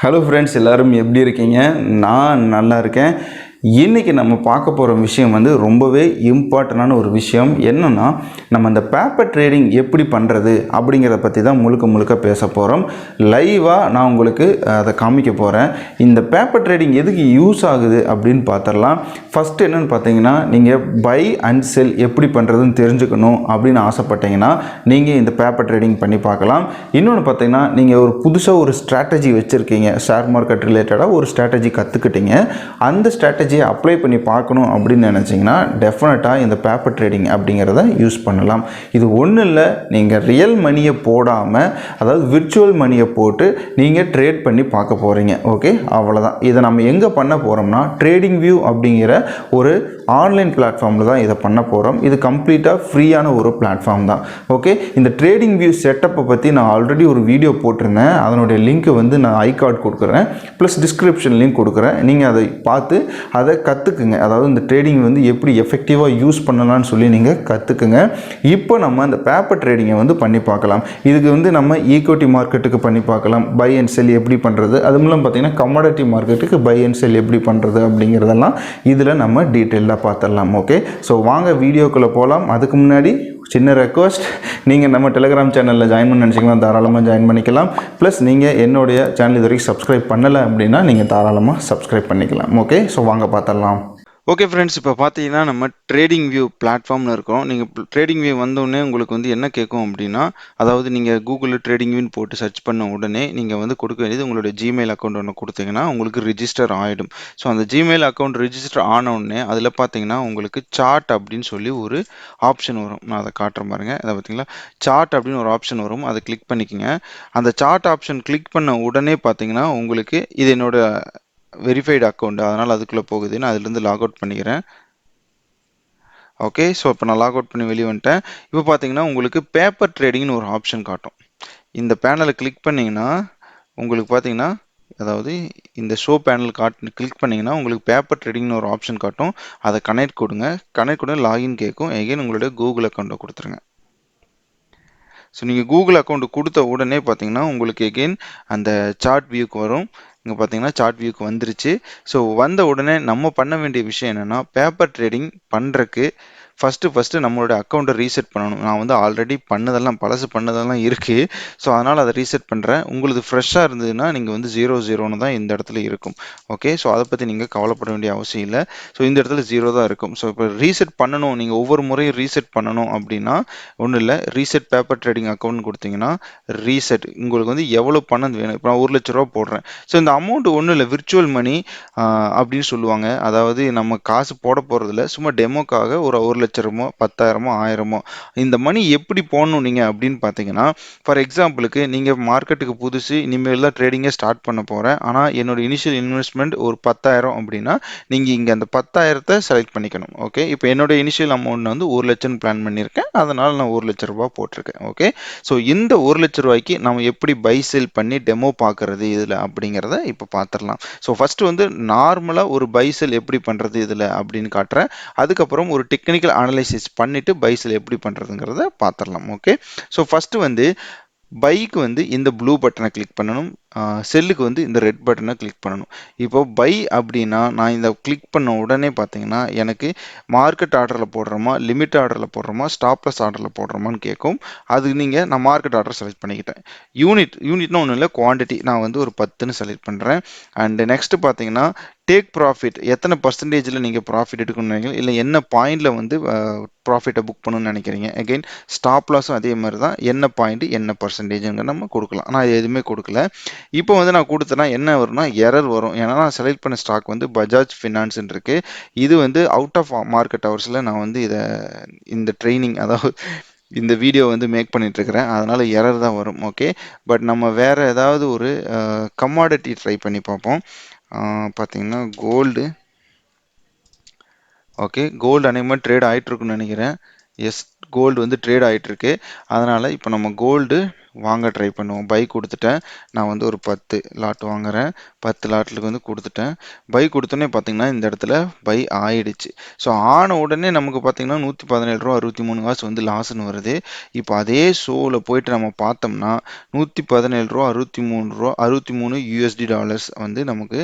Hello friends, எல்லோரும் எப்படி இருக்கீங்க? நான் நல்லா இருக்கேன். இன்றைக்கி நம்ம பார்க்க போகிற விஷயம் வந்து ரொம்பவே இம்பார்ட்டண்டான ஒரு விஷயம். என்னென்னா, நம்ம இந்த பேப்பர் ட்ரேடிங் எப்படி பண்ணுறது அப்படிங்கிறத பற்றி தான் முழுக்க பேச போகிறோம். லைவாக நான் உங்களுக்கு அதை காமிக்க போகிறேன். இந்த பேப்பர் ட்ரேடிங் எதுக்கு யூஸ் ஆகுது அப்படின்னு பார்த்துடலாம். ஃபஸ்ட்டு என்னென்னு பார்த்தீங்கன்னா, நீங்கள் பை அண்ட் செல் எப்படி பண்ணுறதுன்னு தெரிஞ்சுக்கணும் அப்படின்னு ஆசைப்பட்டீங்கன்னா நீங்கள் இந்த பேப்பர் ட்ரேடிங் பண்ணி பார்க்கலாம். இன்னொன்று பார்த்தீங்கன்னா, நீங்கள் ஒரு புதுசாக ஒரு ஸ்ட்ராட்டஜி வச்சுருக்கீங்க, ஷேர் மார்க்கெட் ரிலேட்டடாக ஒரு ஸ்ட்ராட்டஜி கற்றுக்கிட்டீங்க, அந்த ஸ்ட்ராட்டஜியை அப்ளை பண்ணி பார்க்கணும் அப்படின்னு நினச்சிங்கன்னா டெஃபினட்டாக இந்த பேப்பர் ட்ரேடிங் அப்படிங்கிறத யூஸ் பண்ணலாம். இது ஒன்றும் இல்லை, நீங்கள் ரியல் மணியை போடாமல், அதாவது விர்ச்சுவல் மணியை போட்டு நீங்கள் ட்ரேட் பண்ணி பார்க்க போகிறீங்க. ஓகே, அவ்வளோதான். இதை நம்ம எங்கே பண்ண போகிறோம்னா Tradingview அப்படிங்கிற ஒரு ஆன்லைன் பிளாட்ஃபார்மில் தான் இதை பண்ண போகிறோம். இது கம்ப்ளீட்டாக ஃப்ரீயான ஒரு பிளாட்ஃபார்ம் தான். ஓகே, இந்த Tradingview செட்டப்பை பற்றி நான் ஆல்ரெடி ஒரு வீடியோ போட்டிருந்தேன். அதனுடைய லிங்க்கு வந்து நான் ஐகார்ட் கொடுக்குறேன், ப்ளஸ் டிஸ்கிரிப்ஷன் லிங்க் கொடுக்குறேன். நீங்கள் அதை பார்த்து அதை கற்றுக்குங்க. அதாவது இந்த ட்ரேடிங் வந்து எப்படி எஃபெக்டிவாக யூஸ் பண்ணலான்னு சொல்லி நீங்கள் கற்றுக்குங்க. இப்போ நம்ம இந்த பேப்பர் ட்ரேடிங்கை வந்து பண்ணி பார்க்கலாம். இதுக்கு வந்து நம்ம ஈக்விட்டி மார்க்கெட்டுக்கு பண்ணி பார்க்கலாம், பை அண்ட் செல் எப்படி பண்ணுறது, அது மூலம் பார்த்தீங்கன்னா கமாடிட்டி மார்க்கெட்டுக்கு பை அண்ட் செல் எப்படி பண்ணுறது அப்படிங்கிறதெல்லாம் இதில் நம்ம டீட்டெயிலாக பார்த்துடலாம். ஓகே, ஸோ வாங்க வீடியோக்குள்ளே போகலாம். அதுக்கு முன்னாடி சின்ன ரெக்வஸ்ட், நீங்கள் நம்ம டெலிகிராம் சேனலில் ஜாயின் பண்ண நினச்சிங்கன்னா தாராளமாக ஜாயின் பண்ணிக்கலாம். ப்ளஸ் நீங்கள் என்னுடைய சேனல் இது வரைக்கும் சப்ஸ்கிரைப் பண்ணலை அப்படின்னா நீங்கள் தாராளமாக சப்ஸ்கிரைப் பண்ணிக்கலாம். ஓகே, ஸோ வாங்க பார்த்துடலாம். ஓகே ஃப்ரெண்ட்ஸ், இப்போ பார்த்தீங்கன்னா நம்ம Tradingview பிளாட்ஃபார்மில் இருக்கோம். நீங்கள் Tradingview வந்தோடனே உங்களுக்கு வந்து என்ன கேட்கும் அப்படின்னா, அதாவது நீங்கள் கூகுளில் Tradingviewன்னு போட்டு சர்ச் பண்ண உடனே நீங்கள் வந்து கொடுக்க வேண்டியது உங்களோட ஜிமெயில் அக்கௌண்ட் ஒன்று கொடுத்தீங்கன்னா உங்களுக்கு ரிஜிஸ்டர் ஆகிடும். ஸோ அந்த ஜிமெயில் அக்கௌண்ட் ரிஜிஸ்டர் ஆன உடனே அதில் பார்த்தீங்கன்னா உங்களுக்கு சார்ட் அப்படின்னு சொல்லி ஒரு ஆப்ஷன் வரும். நான் அதை காட்டுறேன் பாருங்க. அதை பார்த்தீங்களா, சார்ட் அப்படின்னு ஒரு ஆப்ஷன் வரும். அதை கிளிக் பண்ணிக்கோங்க. அந்த சார்ட் ஆப்ஷன் கிளிக் பண்ண உடனே பார்த்தீங்கன்னா உங்களுக்கு இது என்னோட வெரிஃபைடு அக்கௌண்ட், அதனால் அதுக்குள்ளே போகுது. நான் அதுலேருந்து லாக் அவுட் பண்ணிக்கிறேன். ஓகே, ஸோ இப்போ நான் லாக் அவுட் பண்ணி வெளியே வந்துட்டேன். இப்போ பார்த்தீங்கன்னா உங்களுக்கு பேப்பர் ட்ரேடிங்னு ஒரு ஆப்ஷன் காட்டும். இந்த பேனலை கிளிக் பண்ணிங்கன்னா உங்களுக்கு பார்த்தீங்கன்னா, அதாவது இந்த ஷோ பேனல் கிளிக் பண்ணிங்கன்னா உங்களுக்கு பேப்பர் ட்ரேடிங்னு ஒரு ஆப்ஷன் காட்டும். அதை கனெக்ட் கொடுங்க. கனெக்ட் கொடுங்க, லாகின் கேட்கும். எகைன் உங்களுடைய கூகுள் அக்கௌண்ட்டை கொடுத்துருங்க. ஸோ நீங்கள் கூகுள் அக்கௌண்ட் கொடுத்த உடனே பார்த்தீங்கன்னா உங்களுக்கு எகெயின் அந்த சார்ட் வியூக்கு வரும். இங்கே பார்த்தீங்கன்னா சார்ட் வியூக்கு வந்துருச்சு. ஸோ வந்த உடனே நம்ம பண்ண வேண்டிய விஷயம் என்னென்னா, பேப்பர் ட்ரேடிங் பண்ணுறக்கு ஃபஸ்ட்டு நம்மளோட அக்கௌண்ட்டை ரீசெட் பண்ணணும். நான் வந்து ஆல்ரெடி பழசு பண்ணதெல்லாம் இருக்குது. ஸோ அதனால் அதை ரீசெட் பண்ணுறேன். உங்களுக்கு ஃப்ரெஷ்ஷாக இருந்ததுன்னா நீங்கள் வந்து 00 தான் இந்த இடத்துல இருக்கும். ஓகே, ஸோ அதை பற்றி நீங்கள் கவலைப்பட வேண்டிய அவசியம் இல்லை. ஸோ இந்த இடத்துல 0 தான் இருக்கும். ஸோ இப்போ ரீசெட் பண்ணணும், நீங்கள் ஒவ்வொரு முறையும் ரீசெட் பண்ணணும் அப்படின்னா ஒன்றும் இல்லை, ரீசெட் பேப்பர் ட்ரேடிங் அக்கௌண்ட் கொடுத்தீங்கன்னா ரீசெட் உங்களுக்கு வந்து எவ்வளோ பணம் வேணும். இப்போ நான் 1 லட்ச ரூபா போடுறேன். ஸோ இந்த அமௌண்ட் ஒன்றும் இல்லை, விர்ச்சுவல் மணி அப்படின்னு சொல்லுவாங்க. அதாவது நம்ம காசு போட போகிறதில்ல, சும்மா டெமோக்காக ஒரு 1 லட்சமோ 10,000மோ 1000மோ இந்த மணி எப்படி போடணும் நீங்கள் அப்படின்னு பார்த்தீங்கன்னா, ஃபார் எக்ஸாம்பிளுக்கு நீங்கள் மார்க்கெட்டுக்கு புதுசு, இனிமேல் தான் ட்ரேடிங்கை ஸ்டார்ட் பண்ண போகிறேன், ஆனால் என்னோட இனிஷியல் இன்வெஸ்ட்மெண்ட் ஒரு 10,000 அப்படின்னா நீங்கள் இங்கே அந்த 10,000த்தை செலக்ட் பண்ணிக்கணும். ஓகே, இப்போ என்னோட இனிஷியல் அமௌண்ட் வந்து 1 லட்சம் பிளான் பண்ணியிருக்கேன், அதனால் நான் 1 லட்ச ரூபா போட்டிருக்கேன். ஓகே, ஸோ இந்த 1 லட்ச ரூபாய்க்கு நம்ம எப்படி பை செல் பண்ணி டெமோ பார்க்கறது இதில் அப்படிங்கிறத இப்போ பார்த்துடலாம். ஸோ ஃபஸ்ட்டு வந்து நார்மலாக ஒரு பை செல் எப்படி பண்ணுறது இதில் அப்படின்னு காட்டுறேன். அதுக்கப்புறம் ஒரு டெக்னிக்கல் அனலைசிஸ் பண்ணிவிட்டு பை செல் எப்படி பண்ணுறதுங்கிறத பார்த்துடலாம். ஓகே, ஸோ ஃபஸ்ட்டு வந்து பைக்கு வந்து இந்த ப்ளூ பட்டனை கிளிக் பண்ணணும், செல்லுக்கு வந்து இந்த ரெட் பட்டனை கிளிக் பண்ணணும். இப்போ பை அப்படின்னா நான் இந்த கிளிக் பண்ண உடனே பார்த்தீங்கன்னா எனக்கு மார்க்கெட் ஆர்டரில் போடுறோமா, லிமிட் ஆர்டரில் போடுறோமா, ஸ்டாப்லஸ் ஆர்டரில் போடுறோமான்னு கேட்கும். அது நான் மார்க்கெட் ஆர்டர் செலக்ட் பண்ணிக்கிட்டேன். யூனிட்னா ஒன்றும் இல்லை, குவான்டிட்டி நான் வந்து ஒரு 10ன்னு செலக்ட் பண்ணுறேன். அண்ட் நெக்ஸ்ட் பார்த்தீங்கன்னா டேக் ப்ராஃபிட், எத்தனை பர்சன்டேஜில் நீங்கள் ப்ராஃபிட் எடுக்கணும்னு நினைக்கிறீங்க, இல்லை என்ன பாயிண்டில் வந்து ப்ராஃபிட்டை புக் பண்ணணும்னு நினைக்கிறீங்க. அகெயின் ஸ்டாப் லாஸும் அதே மாதிரி தான், என்ன பாயிண்ட் என்ன பர்சன்டேஜுங்க நம்ம கொடுக்கலாம். நான் எதுவுமே கொடுக்கல. இப்போ வந்து நான் கொடுத்தேன்னா என்ன வரும்னா எரர் வரும். ஏன்னா நான் செலக்ட் பண்ண ஸ்டாக் வந்து பஜாஜ் ஃபினான்ஸ்ன்னு இருக்கு. இது வந்து அவுட் ஆஃப் மார்க்கெட் ஹவர்ஸில் நான் வந்து இந்த ட்ரைனிங், அதாவது இந்த வீடியோ வந்து மேக் பண்ணிட்டு இருக்கிறேன், அதனால எரர் தான் வரும். ஓகே, பட் நம்ம வேற ஏதாவது ஒரு கமாடிட்டி ட்ரை பண்ணி பார்ப்போம். பார்த்தீங்கன்னா கோல்டு. ஓகே, கோல்டு அநேகமாக ட்ரேட் ஆகிட்டு இருக்குன்னு நினைக்கிறேன். எஸ், கோல்டு வந்து ட்ரேட் ஆகிட்டு இருக்கு. அதனால் இப்போ நம்ம கோல்டு வாங்க ட்ரை பண்ணுவோம். பை கொடுத்துட்டேன். நான் வந்து ஒரு 10 லாட் வாங்குறேன். 10 லாட்டுக்கு வந்து கொடுத்துட்டேன். பை கொடுத்தோன்னே பார்த்தீங்கன்னா இந்த இடத்துல பை ஆயிடுச்சு. ஸோ ஆன உடனே நமக்கு பார்த்தீங்கன்னா ரூ. 117.63 வந்து லாஸ்ன்னு வருது. இப்போ அதே ஷோவில் போயிட்டு நம்ம பார்த்தோம்னா $117.63 வந்து நமக்கு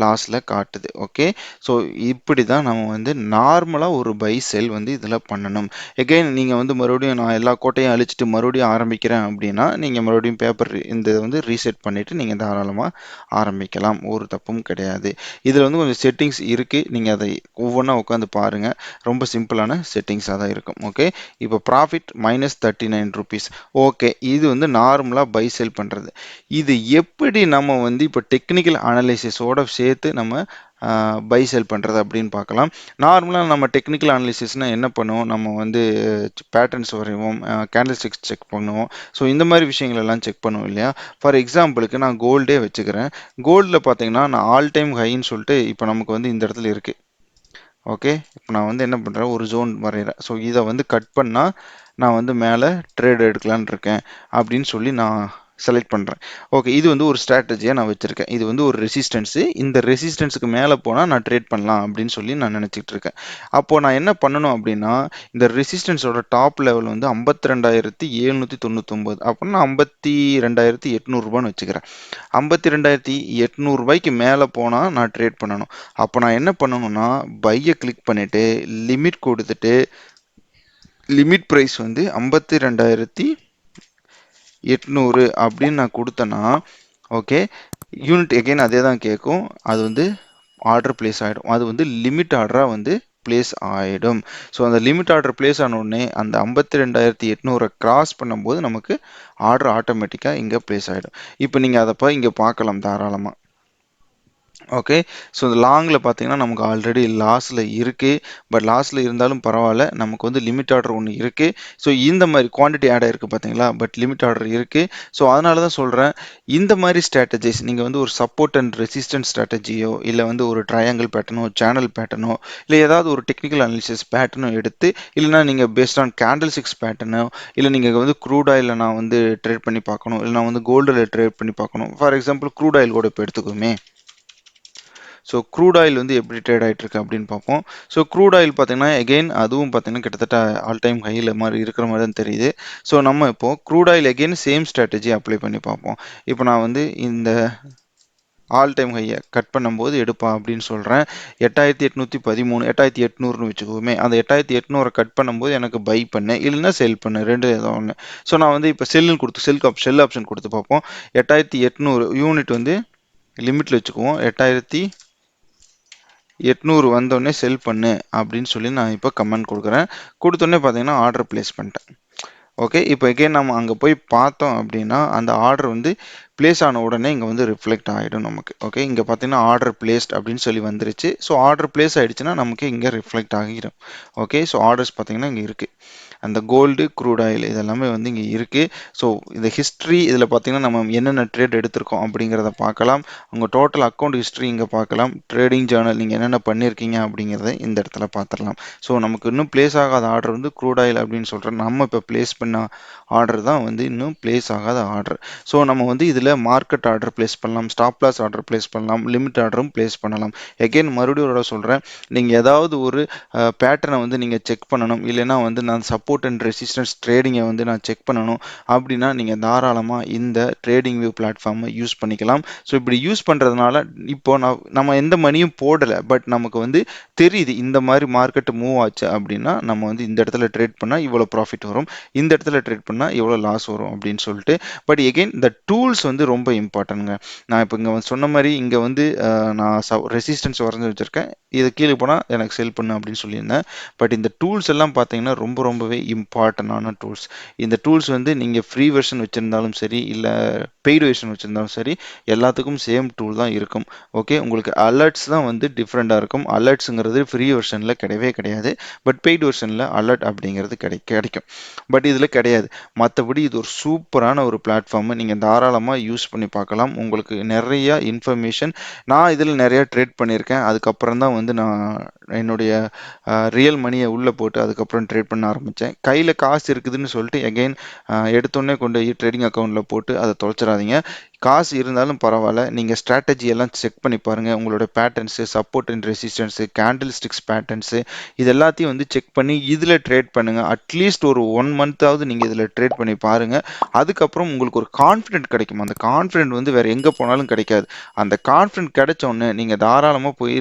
லாஸில் காட்டுது. ஓகே, ஸோ இப்படி தான் நம்ம வந்து நார்மலாக ஒரு பை செல் வந்து இதில் பண்ணணும். எகைன் நீங்கள் வந்து மறுபடியும் நான் எல்லா கோட்டையும் அழிச்சிட்டு மறுபடியும் ஆரம்பிக்கிறேன் அப்படின்னா நீங்கள் மறுபடியும் பேப்பர் இந்த வந்து ரீசெட் பண்ணிவிட்டு நீங்கள் தாராளமாக ஆரம்பிக்கலாம். ஒரு தப்பும் கிடையாது. இதில் வந்து கொஞ்சம் செட்டிங்ஸ் இருக்குது. நீங்கள் அதை ஒவ்வொன்றா உட்காந்து பாருங்கள். ரொம்ப சிம்பிளான செட்டிங்ஸாக தான் இருக்கும். ஓகே, இப்போ ப்ராஃபிட் -39 ஓகே, இது வந்து நார்மலாக பை செல் பண்ணுறது. இது எப்படி நம்ம வந்து இப்போ டெக்னிக்கல் அனாலிசிஸோட சேர்த்து நம்ம பை செல் பண்ணுறது அப்படின்னு பார்க்கலாம். நார்மலாக நம்ம டெக்னிக்கல் அனாலிசிஸ்னால் என்ன பண்ணுவோம், நம்ம வந்து பேட்டர்ன்ஸ் வரைவோம், கேண்டில்ஸ்டிக்ஸ் செக் பண்ணுவோம். ஸோ இந்த மாதிரி விஷயங்கள் எல்லாம் செக் பண்ணுவோம் இல்லையா. ஃபார் எக்ஸாம்பிளுக்கு நான் கோல்டே வச்சுக்கிறேன். கோல்டில் பார்த்தீங்கன்னா நான் ஆல் டைம் ஹைன்னு சொல்லிட்டு இப்போ நமக்கு வந்து இந்த இடத்துல இருக்குது. ஓகே, இப்போ நான் வந்து என்ன பண்ணுறேன், ஒரு ஜோன் வரைகிறேன். ஸோ இதை வந்து கட் பண்ணால் நான் வந்து மேலே ட்ரேட் எடுக்கலான்னு இருக்கேன் அப்படின்னு சொல்லி நான் செலக்ட் பண்ணுறேன். ஓகே, இது வந்து ஒரு ஸ்ட்ராட்டஜியாக நான் வச்சுருக்கேன். இது வந்து ஒரு ரெசிஸ்டன்ஸு. இந்த ரெசிஸ்டன்ஸுக்கு மேலே போனால் நான் ட்ரேட் பண்ணலாம் அப்படின்னு சொல்லி நான் நினச்சிட்டு இருக்கேன். அப்போது நான் என்ன பண்ணணும் அப்படின்னா, இந்த ரெசிஸ்டன்ஸோட டாப் லெவல் வந்து 52,799 அப்படின்னா 52,800 வச்சுக்கிறேன். 52,800 மேலே போனால் நான் ட்ரேட் பண்ணணும். அப்போ நான் என்ன பண்ணணும்னா பையை கிளிக் பண்ணிவிட்டு லிமிட் கொடுத்துட்டு லிமிட் ப்ரைஸ் வந்து 52,800 அப்படின்னு நான் கொடுத்தேன்னா ஓகே, யூனிட் எகைன் அதே தான் கேட்கும். அது வந்து ஆர்டர் பிளேஸ் ஆகிடும். அது வந்து லிமிட் ஆர்டராக வந்து பிளேஸ் ஆகிடும். ஸோ அந்த லிமிட் ஆர்டர் பிளேஸ் ஆன உடனே அந்த 52,800 கிராஸ் பண்ணும்போது நமக்கு ஆர்டர் ஆட்டோமேட்டிக்காக இங்கே பிளேஸ் ஆகிடும். இப்போ நீங்கள் அதை இங்கே பார்க்கலாம் தாராளமாக. ஓகே, ஸோ இந்த லாங்கில் பார்த்தீங்கன்னா நமக்கு ஆல்ரெடி லாஸில் இருக்குது. பட் லாஸில் இருந்தாலும் பரவாயில்ல, நமக்கு வந்து லிமிட் ஆர்டர் ஒன்று இருக்குது. ஸோ இந்த மாதிரி குவான்டிட்டி ஆட் ஆகிருக்கு பார்த்தீங்களா, பட் லிமிட் ஆர்டர் இருக்குது. ஸோ அதனால தான் சொல்கிறேன், இந்த மாதிரி ஸ்ட்ராட்டஜிஸ் நீங்கள் வந்து ஒரு சப்போர்ட் அண்ட் ரெசிஸ்டன்ஸ் ஸ்ட்ராட்டஜியோ இல்லை வந்து ஒரு ட்ரையாங்கிள் பேட்டர்னோ சேனல் பேட்டர்னோ இல்லை ஏதாவது ஒரு டெக்னிக்கல் அனாலிசிஸ் பேட்டர்னோ எடுத்து, இல்லைனா நீங்கள் பேஸ்ட் ஆன் கேண்டில்ஸ்டிக்ஸ் பேட்டர்னோ இல்லை நீங்கள் வந்து க்ரூட் ஆயிலில் நான் வந்து ட்ரேட் பண்ணி பார்க்கணும், இல்லை நான் வந்து கோல்டில் ட்ரேட் பண்ணி பார்க்கணும். ஃபார் எக்ஸாம்பிள் க்ரூட் ஆயில் கூட இப்போ எடுத்துக்கோமே. ஸோ க்ரூட் ஆயில் வந்து எப்படி ட்ரேட் ஆகிட்டு இருக்கு அப்படின்னு பார்ப்போம். ஸோ க்ரூட் ஆயில் பார்த்தீங்கன்னா எகெயின் அதுவும் பார்த்தீங்கன்னா கிட்டத்தட்ட ஆல் டைம் ஹையில் மாதிரி இருக்கிற மாதிரி தான் தெரியுது. ஸோ நம்ம இப்போது crude oil again same strategy apply பண்ணி பார்ப்போம். இப்போ நான் வந்து இந்த ஆல் டைம் ஹையை கட் பண்ணும்போது எடுப்பா அப்படின்னு சொல்கிறேன். 8,813 8,800 வச்சுக்கோமே. அந்த 8,800 கட் பண்ணும்போது எனக்கு பை பண்ணு இல்லைன்னா செல் பண்ணு, ரெண்டு ஏதோ ஒன்று. ஸோ நான் வந்து இப்போ செல்லுன்னு கொடுத்து செல் ஆப்ஷன் கொடுத்து பார்ப்போம். 8,800 யூனிட் வந்து லிமிட்டில் வச்சுக்குவோம். 8,800 வந்தோடனே செல் பண்ணு அப்படின்னு சொல்லி நான் இப்போ கமெண்ட் கொடுக்குறேன். கொடுத்தோடனே பார்த்தீங்கன்னா ஆர்டர் பிளேஸ் பண்ணிட்டேன். ஓகே, இப்போ எகெயின் நம்ம அங்கே போய் பார்த்தோம் அப்படின்னா அந்த ஆர்டர் வந்து பிளேஸ் ஆன உடனே இங்கே வந்து ரிஃப்ளெக்ட் ஆகிடும் நமக்கு. ஓகே, இங்கே பார்த்தீங்கன்னா ஆர்டர் பிளேஸ்ட் அப்படின்னு சொல்லி வந்துருச்சு. ஸோ ஆர்டர் பிளேஸ் ஆகிடுச்சுன்னா நமக்கு இங்கே ரிஃப்ளெக்ட் ஆகிடும். ஓகே, ஸோ ஆர்டர்ஸ் பார்த்தீங்கன்னா இங்கே இருக்குது. அந்த கோல்டு க்ரூட் ஆயில் இதெல்லாமே வந்து இங்கே இருக்குது. ஸோ இந்த ஹிஸ்ட்ரி இதில் பார்த்தீங்கன்னா நம்ம என்னென்ன ட்ரேட் எடுத்திருக்கோம் அப்படிங்கிறத பார்க்கலாம். உங்கள் டோட்டல் அக்கௌண்ட் ஹிஸ்ட்ரி இங்கே பார்க்கலாம். ட்ரேடிங் ஜேர்னல் நீங்கள் என்னென்ன பண்ணியிருக்கீங்க அப்படிங்கிறத இந்த இடத்துல பார்த்துடலாம். ஸோ நமக்கு இன்னும் பிளேஸ் ஆகாத ஆர்டர் வந்து க்ரூட் ஆயில் அப்படின்னு சொல்கிறேன். நம்ம இப்போ பிளேஸ் பண்ண ஆர்டர் தான் வந்து இன்னும் பிளேஸ் ஆகாத ஆர்டர். ஸோ நம்ம வந்து இதில் மார்க்கெட் ஆர்டர் பிளேஸ் பண்ணலாம், ஸ்டாப் லாஸ் ஆர்டர் பிளேஸ் பண்ணலாம், லிமிட் ஆர்டரும் பிளேஸ் பண்ணலாம். எகெயின் மறுபடியும் சொல்கிறேன், நீங்கள் ஏதாவது ஒரு பேட்டர்னை வந்து நீங்கள் செக் பண்ணணும், இல்லைன்னா வந்து நான் சப்போர்ட் அண்ட் ரெசிஸ்டன்ஸ் ட்ரேடிங்கை வந்து நான் செக் பண்ணணும் அப்படின்னா நீங்கள் தாராளமாக இந்த ட்ரேடிங் வியூ பிளாட்ஃபார்மை யூஸ் பண்ணிக்கலாம். ஸோ இப்படி யூஸ் பண்ணுறதுனால இப்போ நம்ம எந்த மணியும் போடலை, பட் நமக்கு வந்து தெரியுது இந்த மாதிரி மார்க்கெட்டு மூவ் ஆச்சு அப்படின்னா நம்ம வந்து இந்த இடத்துல ட்ரேட் பண்ணால் இவ்வளோ ப்ராஃபிட் வரும், இந்த இடத்துல ட்ரேட் பண்ணால் இவ்வளோ லாஸ் வரும் அப்படின்னு சொல்லிட்டு. பட் எகெயின் இந்த டூல்ஸ் வந்து ரொம்ப இம்பார்ட்டன்ட்ங்க. நான் இப்போ இங்கே சொன்ன மாதிரி இங்கே வந்து நான் ரெசிஸ்டன்ஸ் வரைஞ்சி வச்சுருக்கேன், இது கீழே போனால் எனக்கு செல் பண்ணு அப்படின்னு சொல்லியிருந்தேன். பட் இந்த டூல்ஸ் எல்லாம் பார்த்தீங்கன்னா ரொம்பவே இம்பார்ட்டண்டான டூல்ஸ். இந்த டூல்ஸ் வந்து நீங்கள் ஃப்ரீ வெர்ஷன் வச்சுருந்தாலும் சரி இல்லை பெய்டு வெர்ஷன் வச்சுருந்தாலும் சரி எல்லாத்துக்கும் சேம் டூல் தான் இருக்கும். ஓகே, உங்களுக்கு அலர்ட்ஸ் தான் வந்து டிஃப்ரெண்ட்டாக இருக்கும். அலர்ட்ஸுங்கிறது ஃப்ரீ வெர்ஷனில் கிடையவே கிடையாது, பட் பெய்டு வெர்ஷனில் அலர்ட் அப்படிங்கிறது கிடைக்கும். பட் இதில் கிடையாது. மற்றபடி இது ஒரு சூப்பரான ஒரு பிளாட்ஃபார்மு, நீங்கள் தாராளமாக யூஸ் பண்ணி பார்க்கலாம். உங்களுக்கு நிறைய இன்ஃபர்மேஷன், நான் இதில் நிறைய ட்ரேட் பண்ணியிருக்கேன். அதுக்கப்புறம் தான் வந்து நான் என்னுடைய ரியல் மணியை உள்ளே போட்டு அதுக்கப்புறம் ட்ரேட் பண்ண ஆரம்பித்தேன். கையில் காசு இருக்குதுன்னு சொல்லிட்டு எகைன் எடுத்தோடனே கொண்டு போய் ட்ரேடிங் அக்கௌண்ட்டில் போட்டு அதை தொலைச்சிடாதீங்க. காசு இருந்தாலும் பரவாயில்ல, நீங்கள் ஸ்ட்ராட்டஜி எல்லாம் செக் பண்ணி பாருங்கள். உங்களோட patterns, support and resistance, candle sticks patterns, இது எல்லாத்தையும் வந்து செக் பண்ணி இதில் ட்ரேட் பண்ணுங்கள். அட்லீஸ்ட் ஒரு 1 மந்த்தாவது நீங்கள் இதில் ட்ரேட் பண்ணி பாருங்கள். அதுக்கப்புறம் உங்களுக்கு ஒரு கான்ஃபிடென்ட் கிடைக்கும். அந்த கான்ஃபிடென்ட் வந்து வேறு எங்கே போனாலும் கிடைக்காது. அந்த கான்ஃபிடென்ட் கிடைச்ச உடனே நீங்கள் தாராளமாக போய்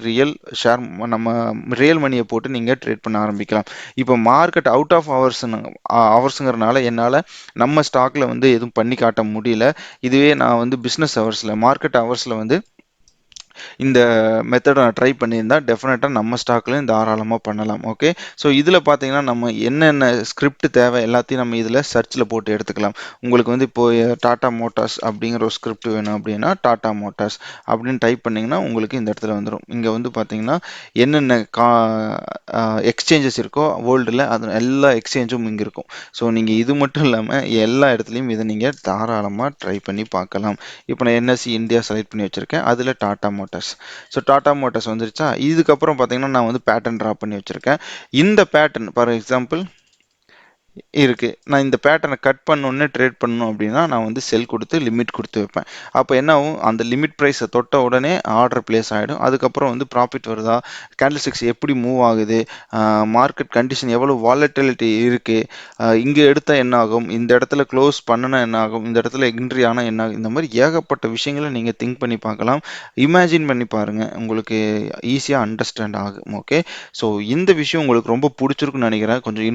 ஷேர் நம்ம ரியல் மணியை போட்டு நீங்கள் ட்ரேட் பண்ண ஆரம்பிக்கலாம். இப்போ மார்க்கெட் அவுட் ஆஃப் ஹவர்ஸுங்கிறனால என்னால் நம்ம ஸ்டாக்ல வந்து எதுவும் பண்ணி காட்ட முடியல. இதுவே நான் வந்து பிஸ்னஸ் ஹவர்ஸில், மார்க்கெட் ஹவர்ஸில் வந்து இந்த மெத்தடை நான் ட்ரை பண்ணியிருந்தா டெஃபினட்டாக நம்ம ஸ்டாக்லையும் தாராளமாக பண்ணலாம். ஓகே, ஸோ இதில் பார்த்தீங்கன்னா நம்ம என்னென்ன ஸ்கிரிப்ட் தேவை எல்லாத்தையும் நம்ம இதில் சர்ச்சில் போட்டு எடுத்துக்கலாம். உங்களுக்கு வந்து இப்போ டாடா மோட்டார்ஸ் அப்படிங்கிற ஒரு ஸ்கிரிப்ட் வேணும் அப்படின்னா டாடா மோட்டார்ஸ் அப்படின்னு டைப் பண்ணிங்கன்னா உங்களுக்கு இந்த இடத்துல வந்துடும். இங்கே வந்து பார்த்தீங்கன்னா என்னென்ன எக்ஸ்சேஞ்சஸ் இருக்கோ வேர்ல்டில் அது எல்லா எக்ஸ்சேஞ்சும் இங்கே இருக்கும். ஸோ நீங்கள் இது மட்டும் இல்லாமல் எல்லா இடத்துலையும் இதை நீங்கள் தாராளமாக ட்ரை பண்ணி பார்க்கலாம். இப்போ நான் என்எஸ்சி இந்தியா செலக்ட் பண்ணி வச்சுருக்கேன். அதில் Tata Motors. So Tata Motors வந்துருச்சா. இதுக்கப்புறம் பார்த்தீங்கன்னா நான் வந்து பேட்டர்ன் ட்ரா பண்ணி வச்சுருக்கேன். இந்த பேட்டர்ன் ஃபார் எக்ஸாம்பிள் இருக்கு. நான் இந்த பேட்டர்னை கட் பண்ணோன்னே ட்ரேட் பண்ணணும் அப்படின்னா நான் வந்து செல் கொடுத்து லிமிட் கொடுத்து வைப்பேன். அப்போ என்ன ஆகும், அந்த லிமிட் ப்ரைஸை தொட்ட உடனே ஆர்டர் பிளேஸ் ஆகிடும். அதுக்கப்புறம் வந்து ப்ராஃபிட் வருதா, கேண்டில்ஸ்டிக்ஸ் எப்படி மூவ் ஆகுது, மார்க்கெட் கண்டிஷன் எவ்வளோ வாலட்டிலிட்டி இருக்குது, இங்கே எடுத்தால் என்ன ஆகும், இந்த இடத்துல க்ளோஸ் பண்ணினா என்ன ஆகும், இந்த இடத்துல என்ட்ரி ஆனால் என்ன ஆகும், இந்த மாதிரி ஏகப்பட்ட விஷயங்களை நீங்கள் திங்க் பண்ணி பார்க்கலாம். இமேஜின் பண்ணி பாருங்கள், உங்களுக்கு ஈஸியாக அண்டர்ஸ்டாண்ட் ஆகும். ஓகே, ஸோ இந்த விஷயம் உங்களுக்கு ரொம்ப பிடிச்சிருக்குன்னு நினைக்கிறேன். கொஞ்சம்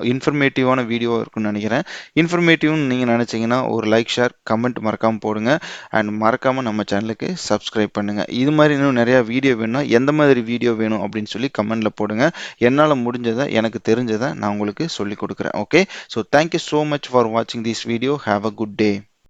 இன்ஃபர்மேட்டிவான வீடியோவாக இருக்குன்னு நினைக்கிறேன். இன்ஃபர்மேட்டிவ்னு நீங்கள் நினச்சிங்கன்னா ஒரு லைக், ஷேர், கமெண்ட் மறக்காமல் போடுங்க. அண்ட் மறக்காமல் நம்ம சேனலுக்கு சப்ஸ்கிரைப் பண்ணுங்கள். இது மாதிரி இன்னும் நிறையா வீடியோ வேணும்னா எந்த மாதிரி வீடியோ வேணும் அப்படின்னு சொல்லி கமெண்டில் போடுங்க. என்னால் முடிஞ்சதை, எனக்கு தெரிஞ்சதை நான் உங்களுக்கு சொல்லிக் கொடுக்குறேன். Okay, so thank you so much for வாட்சிங் this video. Have a good day.